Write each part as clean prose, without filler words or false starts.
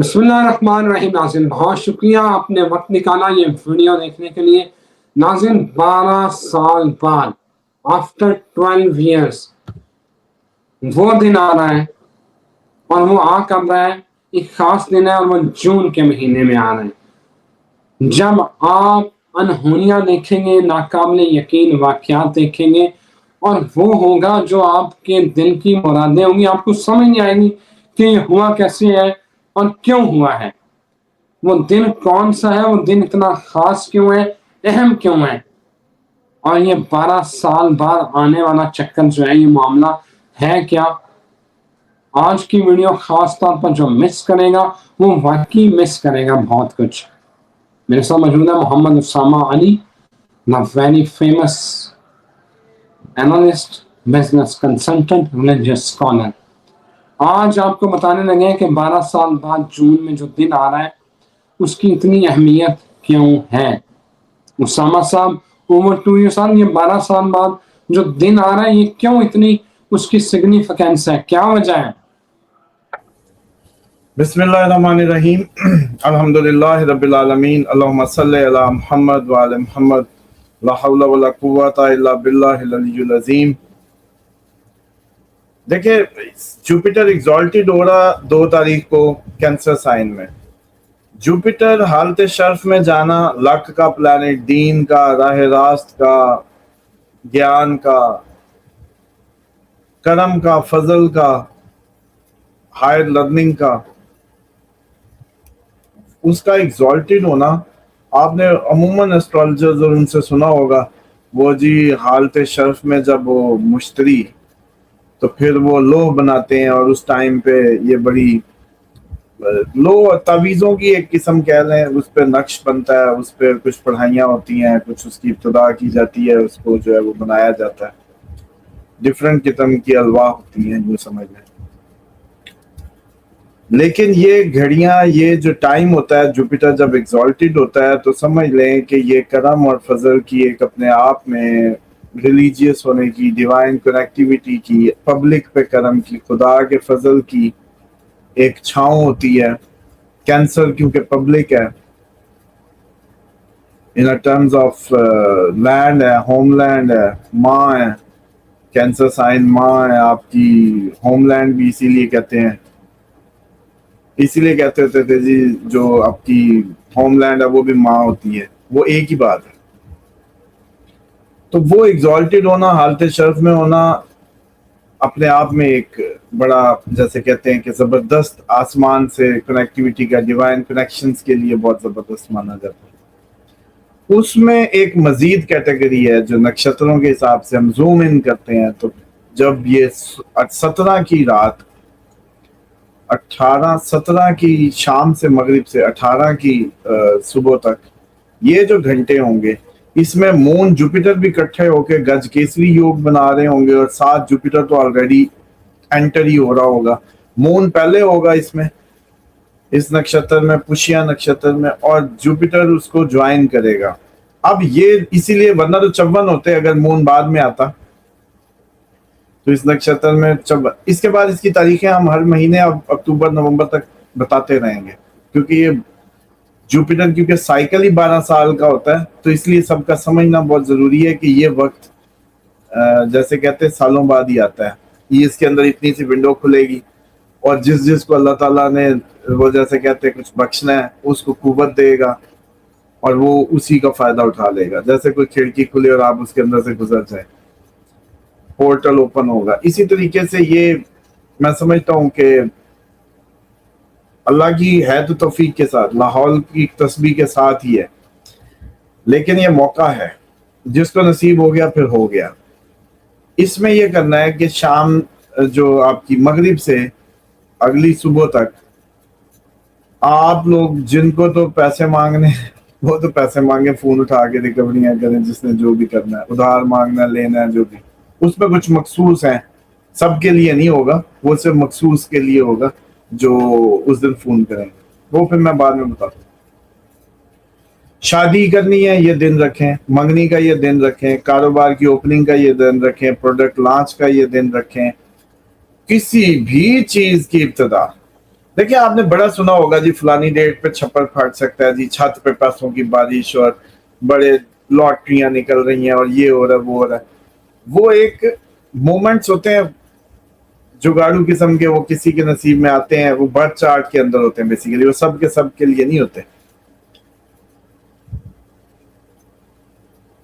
बिस्मिल्लाहिर्रहमानिर्रहीम। नाज़रीन बहुत शुक्रिया आपने वक्त निकाला ये वीडियो देखने के लिए। नाज़रीन 12 साल बाद आफ्टर 12 years वो दिन आ रहा है और वो आ कब रहा है, एक खास दिन है और वो जून के महीने में आ रहा है जब आप अनहोनियां देखेंगे, नाकाबिले यकीन वाक़यात देखेंगे और वो होगा जो आपके दिल की मुरादें होंगी। आपको समझ नहीं आएगी कि ये हुआ कैसे है और क्यों हुआ है, वो दिन कौन सा है, वो दिन इतना खास क्यों है, अहम क्यों है, और ये 12 साल बाद आने वाला चक्कर जो है, ये मामला है क्या। आज की वीडियो खास तौर पर जो मिस करेगा वो वाकई मिस करेगा बहुत कुछ। मेरे साथ मौजूद है Mohammad Usama Ali, the very famous analyst, business consultant, religious scholar. आज आपको बताने लगे हैं कि 12 साल बाद जून में जो दिन आ रहा है उसकी इतनी अहमियत क्यों है। उसामा साहब, ओवर टू यू साहब, ये 12 साल बाद जो दिन आ रहा है ये क्यों इतनी उसकी सिग्निफिकेंस है, क्या वजह है? बिस्मिल्लाहिर्रहमानिर्रहीम। अल्हम्दुलिल्लाहि रब्बिल आलमीन। अल्लाहुम्मा सल्लि अला मुहम्मद व आले मुहम्मद। ला हौला वला कुव्वता इल्ला बिल्लाहिल अलिय्युल अज़ीम। देखिए, जुपिटर एग्जॉल्टेड हो रहा 2 तारीख को कैंसर साइन में। जुपिटर हालत शर्फ में जाना, लक का प्लैनेट, दीन का, राह रास्त का, ज्ञान का, करम का, फजल का, हायर लर्निंग का, उसका एग्जॉल्टेड होना। आपने अमूमन एस्ट्रोलॉजर्स और उनसे सुना होगा, वो जी हालत शर्फ में जब वो मुश्तरी तो फिर वो लोह बनाते हैं और उस टाइम पे ये बड़ी लोह तावीज़ों की एक किस्म कह लें, उस पर नक्श बनता है, उस पर कुछ पढ़ाइयाँ होती हैं, कुछ उसकी इब्तदा की जाती है, उसको जो है वो बनाया जाता है, डिफरेंट किस्म की अलवाह होती हैं, जो समझ लें। लेकिन ये घड़ियां, ये जो टाइम होता है जुपिटर जब एग्जॉल्टेड होता है, तो समझ लें कि ये करम और फजल की एक अपने आप में रिलीजियस होने की, डिवाइन कनेक्टिविटी की, पब्लिक पे करम की, खुदा के फजल की एक छांव होती है। कैंसर क्योंकि पब्लिक है, इन टर्म्स ऑफ लैंड है, होमलैंड है, माँ है, कैंसर साइन माँ है आपकी। होमलैंड भी इसीलिए कहते हैं, इसीलिए कहते होते थे जी जो आपकी होमलैंड है वो भी माँ होती है, वो एक ही बात है। तो वो एग्जॉल्टेड होना, हालत शर्फ में होना, अपने आप में एक बड़ा, जैसे कहते हैं कि ज़बरदस्त आसमान से कनेक्टिविटी का, डिवाइन कनेक्शंस के लिए बहुत ज़बरदस्त माना जाता है। उसमें एक मजीद कैटेगरी है जो नक्षत्रों के हिसाब से हम जूम इन करते हैं, तो जब ये 17 की रात, 17 की शाम से मगरिब से 18 की सुबह तक ये जो घंटे होंगे, इसमें मून जुपिटर भी इकट्ठे होकर गज केसरी योग बना रहे होंगे और साथ जुपिटर तो ऑलरेडी एंटर ही हो रहा होगा। मून पहले होगा इसमें, इस नक्षत्र में, पुष्या नक्षत्र में, और जुपिटर उसको ज्वाइन करेगा। अब ये इसीलिए, वरना तो 54 होते अगर मून बाद में आता, तो इस नक्षत्र में 54। इसके बाद इसकी तारीखें हम हर महीने अब अक्टूबर नवंबर तक बताते रहेंगे, क्योंकि ये जुपिटर क्योंकि साइकिल ही 12 साल का होता है, तो इसलिए सबका समझना बहुत जरूरी है कि ये वक्त जैसे कहते हैं सालों बाद ही आता है। ये इसके अंदर इतनी सी विंडो खुलेगी और जिसको अल्लाह ताला ने वो जैसे कहते हैं कुछ बख्शना है, उसको कुव्वत देगा और वो उसी का फायदा उठा लेगा। जैसे कोई खिड़की खुले और आप उसके अंदर से गुजर जाए, पोर्टल ओपन होगा। इसी तरीके से ये मैं समझता हूँ कि अल्लाह की है तो तौफीक के साथ, लाहौल की तस्बीह के साथ ही है, लेकिन ये मौका है, जिसको नसीब हो गया फिर हो गया। इसमें यह करना है कि शाम जो आपकी मगरिब से अगली सुबह तक आप लोग जिनको तो पैसे मांगने वो तो पैसे मांगे, फोन उठा के रिकवरियां करें, जिसने जो भी करना है, उधार मांगना, लेना है, जो भी, उसमें कुछ मखसूस है, सबके लिए नहीं होगा, वो सिर्फ मखसूस के लिए होगा जो उस दिन फोन करेंगे, वो फिर मैं बाद में बताता हूँ। शादी करनी है ये दिन रखें, मंगनी का ये दिन रखें, कारोबार की ओपनिंग का ये दिन रखें, प्रोडक्ट लॉन्च का ये दिन रखें, किसी भी चीज की इब्तिदा देखिए आपने बड़ा सुना होगा जी, फलानी डेट पे छप्पर फट सकता है जी, छत पे पैसों की बारिश और बड़े लॉटरियां निकल रही हैं और ये हो रहा है वो हो रहा है। वो एक मोमेंट्स होते हैं जुगाड़ू किस्म के, वो किसी के नसीब में आते हैं, वो बर्थ चार्ट के अंदर होते हैं बेसिकली, वो सब के लिए नहीं होते।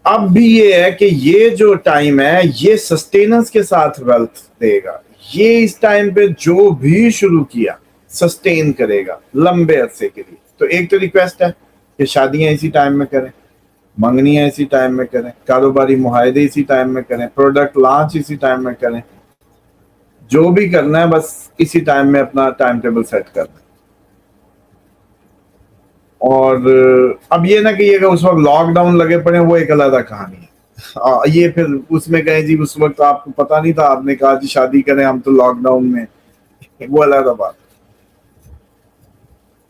अब भी ये है कि ये जो टाइम है ये सस्टेनेंस के साथ वेल्थ देगा। ये इस टाइम पे जो भी शुरू किया सस्टेन करेगा लंबे अरसे के लिए। तो एक तो रिक्वेस्ट है कि शादियां इसी टाइम में करें, मंगनियां इसी टाइम में करें, कारोबारी मुआहदे इसी टाइम में करें, प्रोडक्ट लॉन्च इसी टाइम में करें, जो भी करना है बस इसी टाइम में अपना टाइम टेबल सेट कर दें। और अब ये ना कि ये उस वक्त लॉकडाउन लगे पड़े, वो एक अलग कहानी है। ये फिर उसमें कहें जी उस वक्त आपको पता नहीं था, आपने कहा जी शादी करें हम तो लॉकडाउन में, वो अलग बात।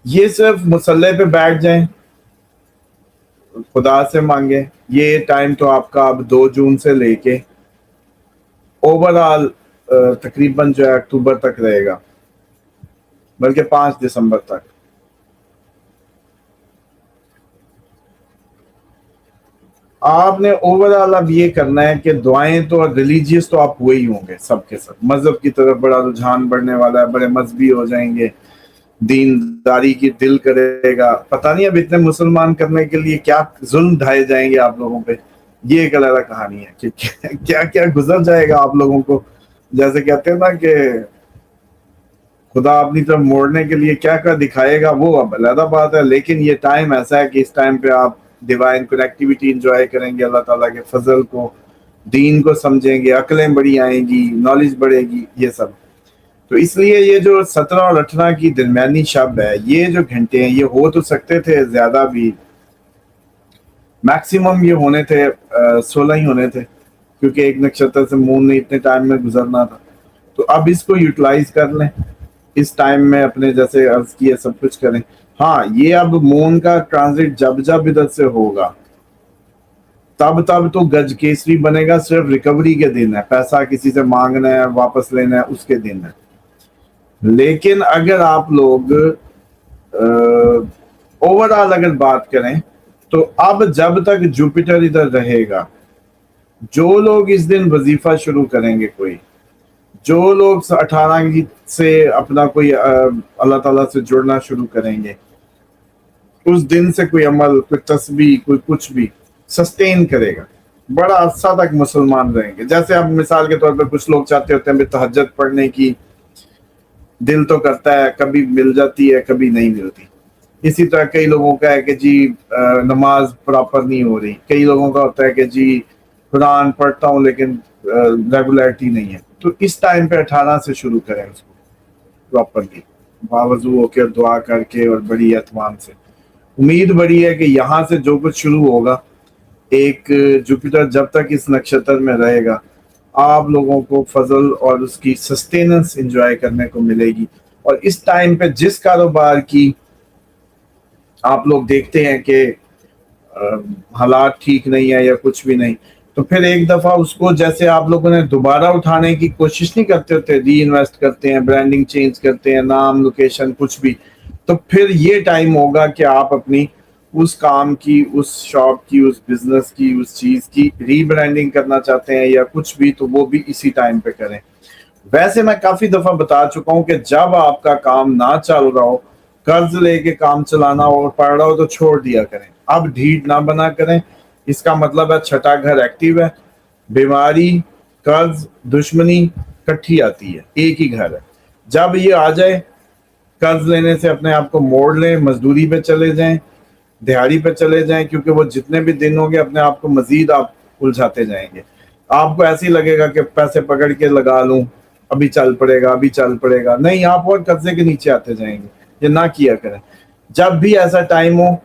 ये सिर्फ मुसल्ले पे बैठ जाएं, खुदा से मांगे। ये टाइम तो आपका अब 2 जून से लेके ओवरऑल तकरीबन जो है अक्टूबर तक रहेगा, बल्कि 5 दिसंबर तक। आपने ओवरऑल अब ये करना है कि दुआएं तो, रिलीजियस तो आप वही होंगे सबके सब, मजहब की तरफ बड़ा रुझान बढ़ने वाला है, बड़े मजहबी हो जाएंगे, दीनदारी की दिल करेगा। पता नहीं अब इतने मुसलमान करने के लिए क्या जुल्म ढाए जाएंगे आप लोगों पे। ये एक अलग कहानी है कि क्या क्या गुजर जाएगा आप लोगों को। जैसे कहते हैं ना कि खुदा अपनी तरफ मोड़ने के लिए क्या क्या दिखाएगा, वो अब अलग बात है। लेकिन ये टाइम ऐसा है कि इस टाइम पे आप डिवाइन कनेक्टिविटी इंजॉय करेंगे, अल्लाह ताला के फजल को, दीन को समझेंगे, अकलें बड़ी आएंगी, नॉलेज बढ़ेगी, ये सब। तो इसलिए ये जो 17 और 18 की दरमियानी शब है, ये जो घंटे हैं ये हो तो सकते थे ज्यादा भी, मैक्सिमम ये होने थे 16 ही होने थे, क्योंकि एक नक्षत्र से मून ने इतने टाइम में गुजरना था। तो अब इसको यूटिलाइज कर लें, इस टाइम में अपने जैसे अर्ज किए सब कुछ करें। हाँ, ये अब मून का ट्रांजिट जब जब इधर से होगा तब तब तो गज केसरी बनेगा, सिर्फ रिकवरी के दिन है, पैसा किसी से मांगना है वापस लेना है उसके दिन है। लेकिन अगर आप लोग ओवरऑल अगर बात करें तो अब जब तक जुपिटर इधर रहेगा, जो लोग इस दिन वजीफा शुरू करेंगे, कोई जो लोग 18 से अपना कोई अल्लाह ताला से जुड़ना शुरू करेंगे, उस दिन से कोई अमल, कोई तस्बीह, कोई कुछ भी सस्टेन करेगा, बड़ा अरसा तक मुसलमान रहेंगे। जैसे अब मिसाल के तौर पे कुछ लोग चाहते होते हैं तहज्जुद पढ़ने की, दिल तो करता है, कभी मिल जाती है कभी नहीं मिलती। इसी तरह कई लोगों का है कि जी नमाज प्रॉपर नहीं हो रही, कई लोगों का होता है कि जी कुरान पढ़ता हूँ लेकिन रेगुलरिटी नहीं है। तो इस टाइम पे 18 से शुरू करें उसको प्रॉपरली, बावजू होकर दुआ करके और बड़ी एतमाम से। उम्मीद बड़ी है कि यहाँ से जो कुछ शुरू होगा, एक जुपिटर जब तक इस नक्षत्र में रहेगा, आप लोगों को फजल और उसकी सस्टेनेंस एंजॉय करने को मिलेगी। और इस टाइम पे जिस कारोबार की आप लोग देखते हैं कि हालात ठीक नहीं है या कुछ भी नहीं, तो फिर एक दफा उसको जैसे आप लोगों ने दोबारा उठाने की कोशिश नहीं करते होते, री इन्वेस्ट करते हैं, ब्रांडिंग चेंज करते हैं, नाम, लोकेशन, कुछ भी, तो फिर ये टाइम होगा कि आप अपनी उस काम की, उस शॉप की, उस बिजनेस की, उस चीज की रीब्रांडिंग करना चाहते हैं या कुछ भी, तो वो भी इसी टाइम पे करें। वैसे मैं काफी दफा बता चुका हूं कि जब आपका काम ना चल रहा हो, कर्ज लेके काम चलाना और पड़ रहा हो, तो छोड़ दिया करें, अब ढीठ ना बना करें। इसका मतलब है छठा घर एक्टिव है, बीमारी, कर्ज, दुश्मनी इकट्ठी आती है, एक ही घर है। जब ये आ जाए, कर्ज लेने से अपने आप को मोड़ लें, मजदूरी पे चले जाएं, दिहाड़ी पे चले जाएं, क्योंकि वो जितने भी दिन होंगे अपने आप को मजीद आप उलझाते जाएंगे। आपको ऐसे ही लगेगा कि पैसे पकड़ के लगा लूं, अभी चल पड़ेगा, अभी चल पड़ेगा, नहीं, आप और कर्जे के नीचे आते जाएंगे। ये ना किया करें। जब भी ऐसा टाइम हो,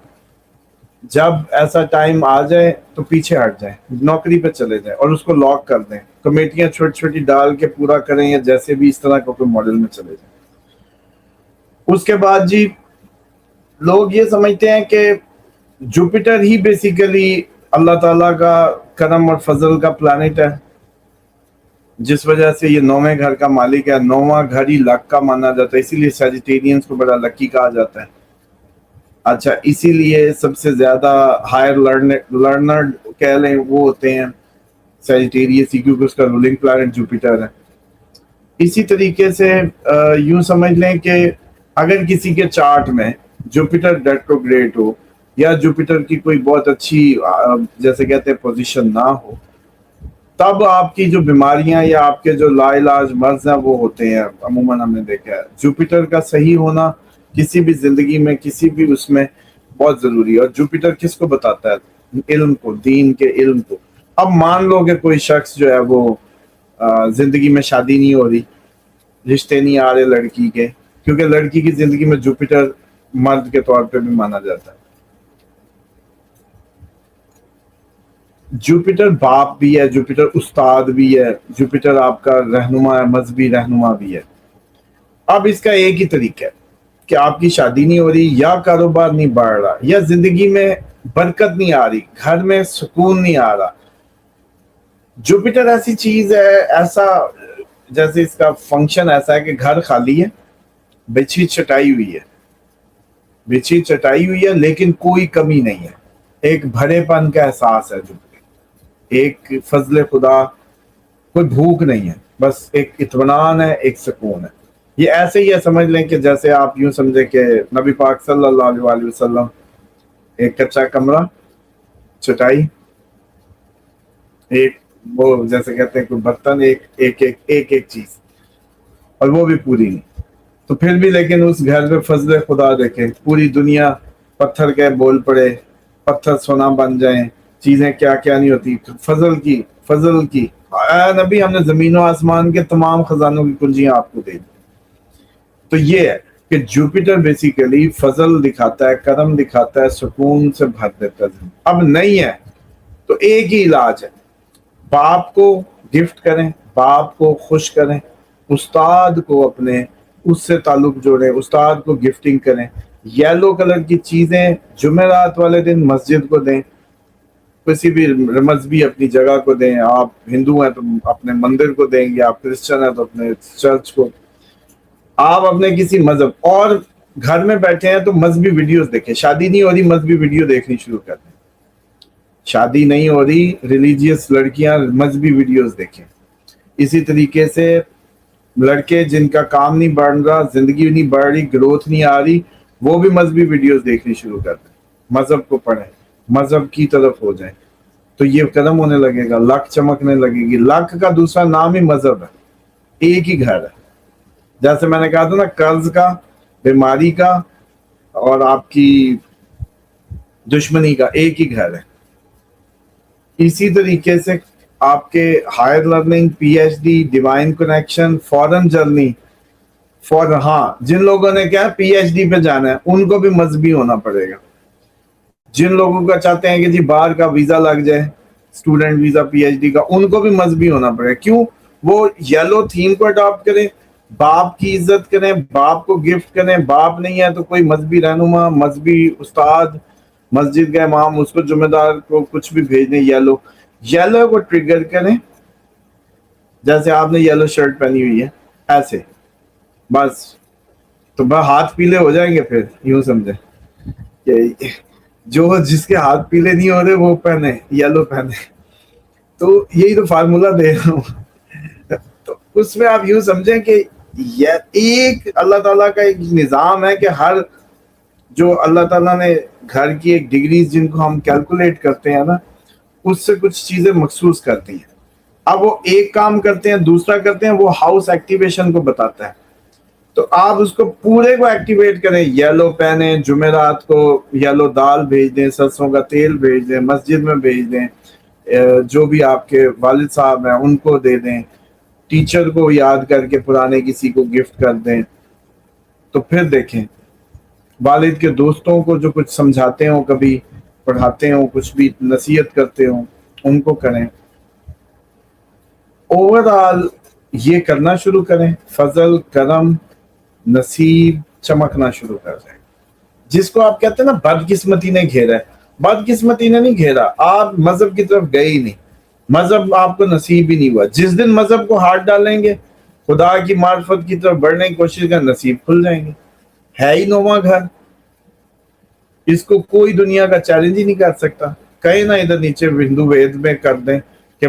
जब ऐसा टाइम आ जाए तो पीछे हट जाएं, नौकरी पे चले जाएं और उसको लॉक कर दें, कमेटियां छोटी छोटी डाल के पूरा करें, या जैसे भी इस तरह का कोई मॉडल में चले जाएं। उसके बाद जी लोग ये समझते हैं कि जुपिटर ही बेसिकली अल्लाह ताला का करम और फजल का प्लैनेट है, जिस वजह से ये 9वें घर का मालिक है। 9वां घर ही लक का माना जाता है, इसीलिए सैजिटेरियंस को बड़ा लकी कहा जाता है। अच्छा, इसीलिए सबसे ज्यादा हायर लर्नर कह लें वो होते हैं सैजिटेरियस, क्योंकि उसका रूलिंग प्लैनेट जुपिटर है। इसी तरीके से यूं समझ लें कि अगर किसी के चार्ट में जुपिटर रेट्रोग्रेड हो या जुपिटर की कोई बहुत अच्छी जैसे कहते हैं पोजीशन ना हो, तब आपकी जो बीमारियां या आपके जो लाइलाज मर्ज हैं वो होते हैं। अमूमन हमने देखा है जुपिटर का सही होना किसी भी जिंदगी में किसी भी उसमें बहुत जरूरी है। और जुपिटर किसको बताता है? इल्म को, दीन के इल्म को। अब मान लो कि कोई शख्स जो है वो जिंदगी में शादी नहीं हो रही, रिश्ते नहीं आ रहे लड़की के, क्योंकि लड़की की जिंदगी में जुपिटर मर्द के तौर पे भी माना जाता है। जुपिटर बाप भी है, जुपिटर उस्ताद भी है, जुपिटर आपका रहनुमा है, मजहबी रहनुमा भी है। अब इसका एक ही तरीका है कि आपकी शादी नहीं हो रही या कारोबार नहीं बढ़ रहा या जिंदगी में बरकत नहीं आ रही, घर में सुकून नहीं आ रहा। जुपिटर ऐसी चीज है, ऐसा जैसे इसका फंक्शन ऐसा है कि घर खाली है, बिछी चटाई हुई है, बिछी चटाई हुई है, लेकिन कोई कमी नहीं है। एक भरेपन का एहसास है जुपिटर, एक फजले खुदा, कोई भूख नहीं है, बस एक इत्मीनान है, एक सुकून है। ये ऐसे ही है, समझ लें कि जैसे आप यूं समझे कि नबी पाक सल्लल्लाहु अलैहि वसल्लम, एक कच्चा कमरा, चटाई, एक वो जैसे कहते हैं कोई बर्तन, एक चीज, और वो भी पूरी नहीं। तो फिर भी लेकिन उस घर में फजले खुदा देखें, पूरी दुनिया पत्थर के बोल पड़े, पत्थर सोना बन जाए, चीजें क्या क्या नहीं होती, फजल की नबी हमने जमीन और आसमान के तमाम खजानों की कुंजियां आपको दे दी। तो ये है कि जुपिटर बेसिकली फजल दिखाता है, करम दिखाता है, सुकून से भर देता है। अब नहीं है तो एक ही इलाज है, बाप को गिफ्ट करें, बाप को खुश करें, उस्ताद को अपने उससे ताल्लुक जोड़ें, उस्ताद को गिफ्टिंग करें। येलो कलर की चीजें जुमेरात वाले दिन मस्जिद को दें, किसी भी मजहबी अपनी जगह को दें। आप हिंदू हैं तो अपने मंदिर को देंगे, आप क्रिश्चियन हैं तो अपने चर्च को, आप अपने किसी मजहब, और घर में बैठे हैं तो मजहबी वीडियोस देखें। शादी नहीं हो रही, मजहबी वीडियो देखनी शुरू कर दें। शादी नहीं हो रही, रिलीजियस लड़कियां मजहबी वीडियोस देखें। इसी तरीके से लड़के जिनका काम नहीं बढ़ रहा, जिंदगी नहीं बढ़ रही, ग्रोथ नहीं आ रही, वो भी मजहबी वीडियोस देखनी शुरू कर दें, मजहब को पढ़ें, मजहब की तरफ हो जाए, तो ये कदम होने लगेगा, लक चमकने लगेगी। लक का दूसरा नाम ही मजहब है, एक ही घर है। जैसे मैंने कहा था ना, कर्ज का, बीमारी का और आपकी दुश्मनी का एक ही घर है। इसी तरीके से आपके higher learning, PhD, divine connection, foreign journey, हाँ, जिन लोगों ने क्या पीएचडी पे जाना है उनको भी मजहबी होना पड़ेगा। जिन लोगों का चाहते हैं कि जी बाहर का वीजा लग जाए, स्टूडेंट वीजा पीएचडी का, उनको भी मजहबी होना पड़ेगा। क्यों? वो येलो थीम को अडॉप्ट करें, बाप की इज्जत करें, बाप को गिफ्ट करें। बाप नहीं है तो कोई मजहबी रहनुमा, मजहबी उस्ताद, मस्जिद का इमाम, उसको जुम्मेदार को कुछ भी भेज दें। येलो को ट्रिगर करें, जैसे आपने येलो शर्ट पहनी हुई है ऐसे, बस तो हाथ पीले हो जाएंगे। फिर यूं समझे कि जो जिसके हाथ पीले नहीं हो रहे वो पहने, येलो पहने। तो यही तो फार्मूला दे रहा हूँ। तो उसमें आप यूं समझें कि ये एक अल्लाह ताला का एक निज़ाम है कि हर जो अल्लाह ताला ने घर की एक डिग्री जिनको हम कैलकुलेट करते हैं ना, उससे कुछ चीजें मखसूस करती हैं। अब वो एक काम करते हैं, दूसरा करते हैं, वो हाउस एक्टिवेशन को बताता है। तो आप उसको पूरे को एक्टिवेट करें, येलो पहने, जुमेरात को येलो दाल भेज दें, सरसों का तेल भेज दें, मस्जिद में भेज दें, जो भी आपके वालिद साहब हैं उनको दे दें, टीचर को याद करके पुराने किसी को गिफ्ट कर दें। तो फिर देखें, वालिद के दोस्तों को जो कुछ समझाते हो, कभी पढ़ाते हो, कुछ भी नसीहत करते हो, उनको करें। ओवरऑल ये करना शुरू करें, फजल, करम, नसीब चमकना शुरू कर जाए। जिसको आप कहते हैं ना बदकिस्मती ने घेरा है, बदकिस्मती ने नहीं घेरा, आप मजहब की तरफ गए ही नहीं, مذہب آپ کو نصیب ہی نہیں ہوا. جس دن مذہب کو ہاتھ ڈالیں گے, خدا کی معرفت کی طرف بڑھنے کی کوشش کریں, نصیب کھل جائیں گے. ہے ہی نواں گھر, اس کو کوئی دنیا کا چیلنج ہی نہیں کر سکتا. کہیں نہ ادھر نیچے ہندو وید میں کر دیں کہ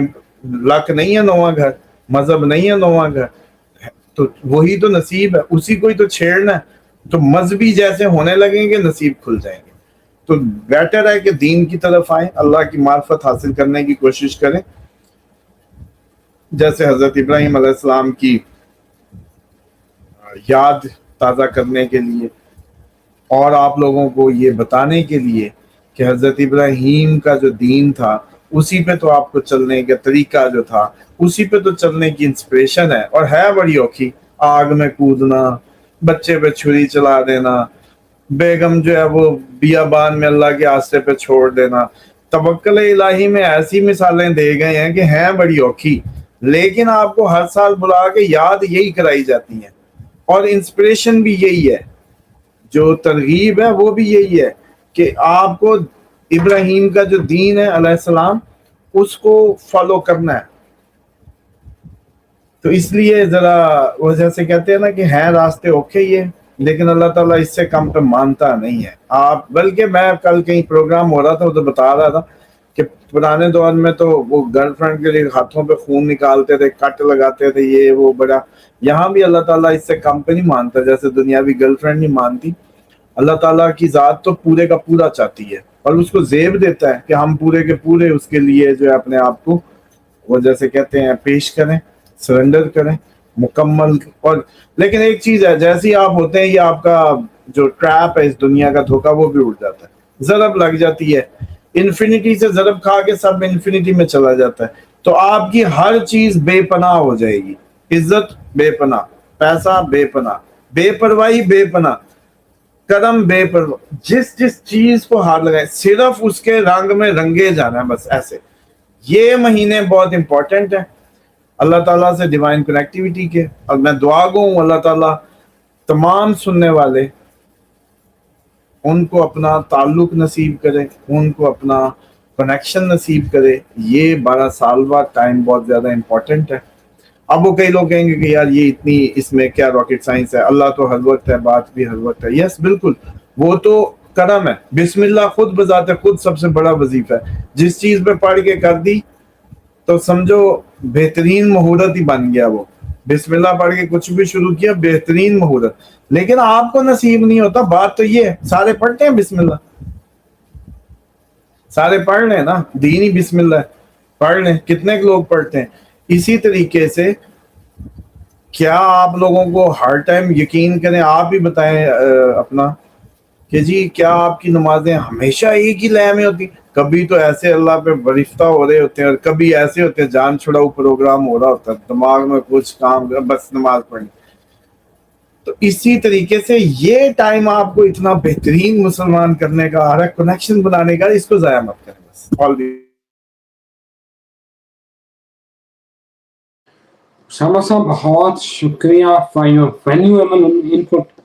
لک نہیں ہے نواں گھر, مذہب نہیں ہے نواں گھر, تو وہی تو نصیب ہے, اسی کو ہی تو چھیڑنا ہے. تو مذہبی جیسے ہونے لگیں گے نصیب کھل جائیں گے. تو بیٹر ہے کہ دین کی طرف آئیں, اللہ کی معرفت حاصل کرنے کی کوشش کریں. جیسے حضرت ابراہیم علیہ السلام کی یاد تازہ کرنے کے لیے, اور آپ لوگوں کو یہ بتانے کے لیے کہ حضرت ابراہیم کا جو دین تھا اسی پہ تو آپ کو چلنے کا طریقہ جو تھا اسی پہ تو چلنے کی انسپریشن ہے. اور ہے بڑی اوکھی, آگ میں کودنا, بچے پہ چھری چلا دینا, بیگم جو ہے وہ بیابان میں اللہ کے راستے پہ چھوڑ دینا. توکل الہی میں ایسی مثالیں دے گئے ہیں کہ ہیں بڑی اوکھی, لیکن آپ کو ہر سال بلا کے یاد یہی کرائی جاتی ہیں, اور انسپریشن بھی یہی ہے, جو ترغیب ہے وہ بھی یہی ہے کہ آپ کو ابراہیم کا جو دین ہے علیہ السلام اس کو فالو کرنا ہے. تو اس لیے ذرا وہ جیسے کہتے ہیں نا کہ ہیں راستے اوکھے یہ, لیکن اللہ تعالیٰ اس سے کم پہ مانتا نہیں ہے. آپ بلکہ میں کل کہیں پروگرام ہو رہا تھا, وہ تو بتا رہا تھا کہ پرانے دور میں تو وہ گرل فرینڈ کے لیے ہاتھوں پہ خون نکالتے تھے, کٹ لگاتے تھے, یہ وہ بڑا. یہاں بھی اللہ تعالیٰ اس سے کم پہ نہیں مانتا, جیسے دنیاوی گرل فرینڈ نہیں مانتی. اللہ تعالیٰ کی ذات تو پورے کا پورا چاہتی ہے, اور اس کو زیب دیتا ہے کہ ہم پورے کے پورے اس کے لیے جو ہے اپنے آپ کو وہ جیسے کہتے ہیں پیش کریں, سرنڈر کریں مکمل. اور لیکن ایک چیز ہے, جیسے ہی آپ ہوتے ہیں یہ آپ کا جو ٹریپ ہے اس دنیا کا دھوکا وہ بھی اٹھ جاتا ہے, ضرب لگ جاتی ہے, انفینٹی سے ضرب کھا کے سب انفینٹی میں چلا جاتا ہے. تو آپ کی ہر چیز بے پناہ ہو جائے گی, عزت بے پناہ, پیسہ بے پناہ, بے پرواہی بے پناہ, قدم بے پرواہ, جس چیز کو ہاتھ لگائے صرف اس کے رنگ میں رنگے جانا ہے بس ایسے. یہ مہینے بہت امپورٹنٹ ہیں اللہ تعالیٰ سے ڈیوائن کنیکٹیوٹی کے, اور میں دعا گو ہوں اللہ تعالیٰ تمام سننے والے ان کو اپنا تعلق نصیب کرے, ان کو اپنا کنیکشن نصیب کرے. یہ 12 سال بعد ٹائم بہت زیادہ امپورٹنٹ ہے. اب وہ کئی لوگ کہیں گے کہ یار یہ اتنی اس میں کیا راکٹ سائنس ہے, اللہ تو ہر وقت ہے, بات بھی ہر وقت ہے. یس بالکل, وہ تو کرم ہے. بسم اللہ خود بذات خود سب سے بڑا وظیفہ ہے. جس چیز پہ پڑھ کے کر دی تو سمجھو بہترین مہورت ہی بن گیا. وہ بسم اللہ پڑھ کے کچھ بھی شروع کیا, بہترین مہورت. لیکن آپ کو نصیب نہیں ہوتا. بات تو یہ ہے, سارے پڑھتے ہیں بسم اللہ, سارے پڑھ لیں نا, دین ہی بسم اللہ ہے, پڑھ لیں. کتنے لوگ پڑھتے ہیں؟ اسی طریقے سے کیا آپ لوگوں کو ہر ٹائم یقین کریں, آپ ہی بتائیں اپنا کہ جی کیا آپ کی نمازیں ہمیشہ ایک ہی لے میں ہوتی؟ کبھی تو ایسے اللہ پہ برفتہ ہو رہے ہوتے ہیں, اور کبھی ایسے ہوتے ہیں جان چھڑاؤ پروگرام ہو رہا ہوتا ہے, دماغ میں کچھ کام بس نماز پڑھنی. تو اسی طریقے سے یہ ٹائم آپ کو اتنا بہترین مسلمان کرنے کا, ہر ایک کنیکشن بنانے کا, اس کو ضائع مت کریں بس. شامہ صاحب بہت شکریہ فار یور ویلیویبل انپٹ.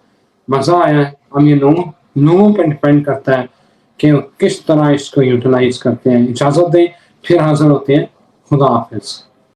مزہ آیا ہے. ہم یہ لوگوں پہ ڈپینڈ کرتا ہے کہ کس طرح اس کو یوٹیلائز کرتے ہیں. اجازت دیں, پھر حاضر ہوتے ہیں. خدا حافظ.